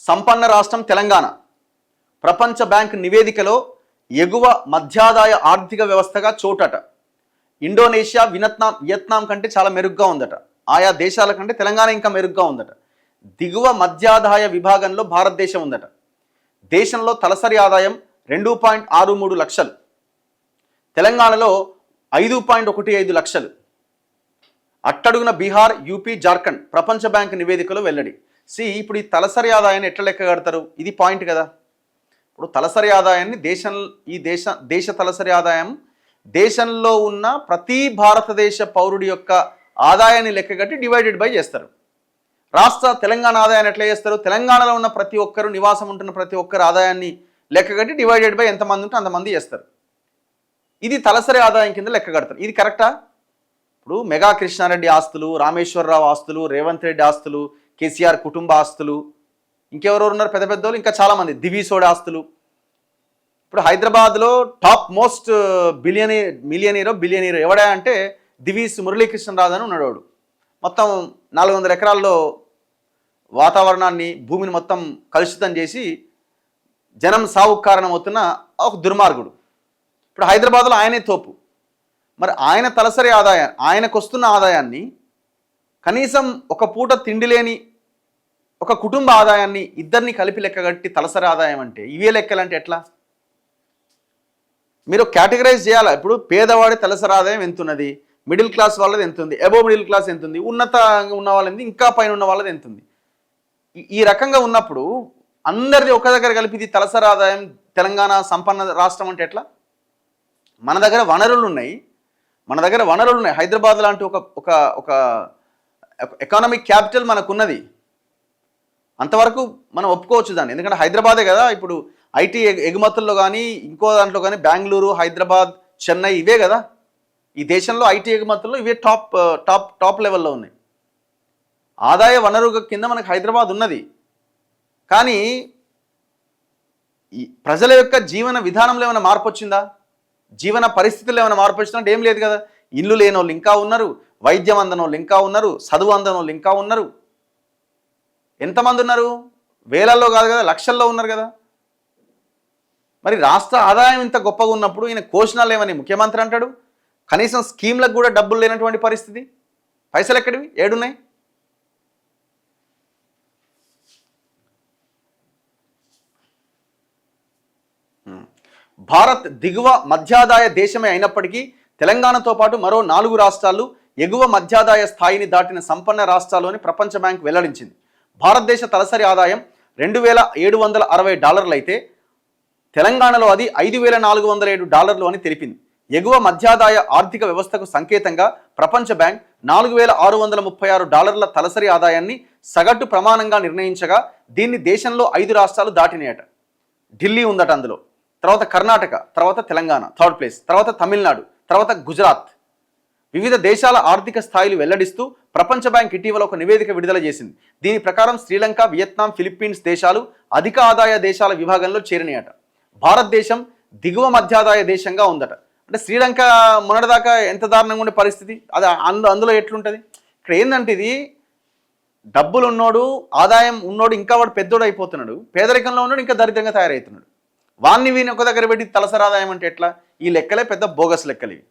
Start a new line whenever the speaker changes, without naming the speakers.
సంపన్న రాష్ట్రం తెలంగాణ. ప్రపంచ బ్యాంక్ నివేదికలో ఎగువ మధ్యాదాయ ఆర్థిక వ్యవస్థగా చోటట. ఇండోనేషియా, వియత్నాం కంటే చాలా మెరుగ్గా ఉందట. ఆయా దేశాల కంటే తెలంగాణ ఇంకా మెరుగ్గా ఉందట. దిగువ మధ్యాదాయ విభాగంలో భారతదేశం ఉందట. దేశంలో తలసరి ఆదాయం 2.63 లక్షలు, తెలంగాణలో 5.15 లక్షలు. అట్టడుగున బీహార్, యూపీ, జార్ఖండ్ ప్రపంచ బ్యాంక్ నివేదికలో వెల్లడి. ఇప్పుడు ఈ తలసరి ఆదాయాన్ని ఎట్లా లెక్క కడతారు? ఇది పాయింట్ కదా. ఇప్పుడు తలసరి ఆదాయాన్ని దేశ తలసరి ఆదాయం దేశంలో ఉన్న ప్రతి భారతదేశ పౌరుడి యొక్క ఆదాయాన్ని లెక్కగట్టి డివైడెడ్ బై చేస్తారు. తెలంగాణ ఆదాయాన్ని ఎట్లా చేస్తారు? తెలంగాణలో ఉన్న ప్రతి ఒక్కరు, నివాసం ఉంటున్న ప్రతి ఒక్కరు ఆదాయాన్ని లెక్కగట్టి డివైడెడ్ బై ఎంతమంది ఉంటే అంతమంది చేస్తారు. ఇది తలసరి ఆదాయం కింద లెక్క కడతారు. ఇది కరెక్టా? ఇప్పుడు మెగా కృష్ణారెడ్డి ఆస్తులు, రామేశ్వరరావు ఆస్తులు, రేవంత్ రెడ్డి ఆస్తులు, కేసీఆర్ కుటుంబ ఆస్తులు, ఇంకెవరెవరు ఉన్నారు పెద్ద పెద్దోళ్ళు, ఇంకా చాలామంది, దివీసోడ్ ఆస్తులు. ఇప్పుడు హైదరాబాద్లో టాప్ మోస్ట్ బిలియనీరో ఎవడా అంటే దివీస్ మురళీకృష్ణరాజు అని ఉన్నాడు. మొత్తం 400 ఎకరాల్లో వాతావరణాన్ని, భూమిని మొత్తం కలుషితం చేసి జనం సావుకు కారణమవుతున్న ఒక దుర్మార్గుడు. ఇప్పుడు హైదరాబాద్లో ఆయనే తోపు. మరి ఆయన తలసరి ఆదాయం, ఆయనకు వస్తున్న ఆదాయాన్ని, కనీసం ఒక పూట తిండి లేని ఒక కుటుంబ ఆదాయాన్ని ఇద్దరిని కలిపి లెక్కగట్టి తలసరి ఆదాయం అంటే ఇవే లెక్కలంటే ఎట్లా? మీరు కేటగరైజ్ చేయాలి. ఇప్పుడు పేదవాడి తలసరి ఆదాయం ఎంతున్నది, మిడిల్ క్లాస్ వాళ్ళది ఎంతుంది, అబోవ్ మిడిల్ క్లాస్ ఎంతుంది, ఉన్నతంగా ఉన్న వాళ్ళది, ఇంకా పైన ఉన్న వాళ్ళది ఎంతుంది. ఈ రకంగా ఉన్నప్పుడు అందరిది ఒక దగ్గర కలిపి ఇది తలసరి ఆదాయం, తెలంగాణ సంపన్న రాష్ట్రం అంటే ఎట్లా? మన దగ్గర వనరులు ఉన్నాయి. హైదరాబాద్ లాంటి ఒక ఎకానమిక్ క్యాపిటల్ మనకున్నది. అంతవరకు మనం ఒప్పుకోవచ్చు దాన్ని. ఎందుకంటే హైదరాబాదే కదా ఇప్పుడు ఐటీ ఎగుమతుల్లో కానీ ఇంకో దాంట్లో కానీ బెంగళూరు, హైదరాబాద్, చెన్నై ఇవే కదా ఈ దేశంలో ఐటీ ఎగుమతుల్లో ఇవే టాప్ లెవెల్లో ఉన్నాయి. ఆదాయ వనరు కింద మనకు హైదరాబాద్ ఉన్నది. కానీ ఈ ప్రజల యొక్క జీవన విధానంలో ఏమైనా మార్పు వచ్చిందా? జీవన పరిస్థితుల్లో ఏమైనా మార్పు వచ్చిందంటే ఏం లేదు కదా. ఇల్లు లేని వాళ్ళు ఇంకా ఉన్నారు, వైద్యం అందని వాళ్ళు ఇంకా ఉన్నారు, చదువు అందని వాళ్ళు ఇంకా ఉన్నారు. ఎంతమంది ఉన్నారు? వేలల్లో కాదు కదా, లక్షల్లో ఉన్నారు కదా. మరి రాష్ట్ర ఆదాయం ఇంత గొప్పగా ఉన్నప్పుడు ఈయన ఘోషణలు ఏమని ముఖ్యమంత్రి అంటాడు? కనీసం స్కీమ్లకు కూడా డబ్బులు లేనటువంటి పరిస్థితి. పైసలు ఎక్కడివి? ఏడున్నాయి? భారత్ దిగువ మధ్యాదాయ దేశమే అయినప్పటికీ తెలంగాణతో పాటు మరో 4 రాష్ట్రాలు ఎగువ మధ్యాదాయ స్థాయిని దాటిన సంపన్న రాష్ట్రాల్లోని ప్రపంచ బ్యాంక్ వెల్లడించింది. భారతదేశ తలసరి ఆదాయం $2,760 అయితే తెలంగాణలో అది $5,407 అని తెలిపింది. ఎగువ మధ్యాదాయ ఆర్థిక వ్యవస్థకు సంకేతంగా ప్రపంచ బ్యాంక్ $4,636 తలసరి ఆదాయాన్ని సగటు ప్రమాణంగా నిర్ణయించగా దీన్ని దేశంలో 5 రాష్ట్రాలు దాటినాయట. ఢిల్లీ ఉందట అందులో, తర్వాత కర్ణాటక, తర్వాత తెలంగాణ 3rd ప్లేస్, తర్వాత తమిళనాడు, తర్వాత గుజరాత్. వివిధ దేశాల ఆర్థిక స్థాయిలు వెల్లడిస్తూ ప్రపంచ బ్యాంక్ ఇటీవల ఒక నివేదిక విడుదల చేసింది. దీని ప్రకారం శ్రీలంక, వియత్నాం, ఫిలిప్పీన్స్ దేశాలు అధిక ఆదాయ దేశాల విభాగంలో చేరినాయట. భారతదేశం దిగువ మధ్యాదాయ దేశంగా ఉందట. అంటే శ్రీలంక మొన్నటిదాకా ఎంత దారుణంగా ఉండే పరిస్థితి, అది అందులో ఎట్లుంటుంది? ఇక్కడ ఏంటంటే ఇది డబ్బులు ఉన్నోడు, ఆదాయం ఉన్నోడు ఇంకా వాడు పెద్దోడు అయిపోతున్నాడు, పేదరికంలో ఉన్నాడు ఇంకా దరిద్రంగా తయారవుతున్నాడు. వీని ఒక దగ్గర పెట్టి తలసరి ఆదాయం అంటే ఎట్లా? ఈ లెక్కలే పెద్ద బోగస్ లెక్కలు ఇవి.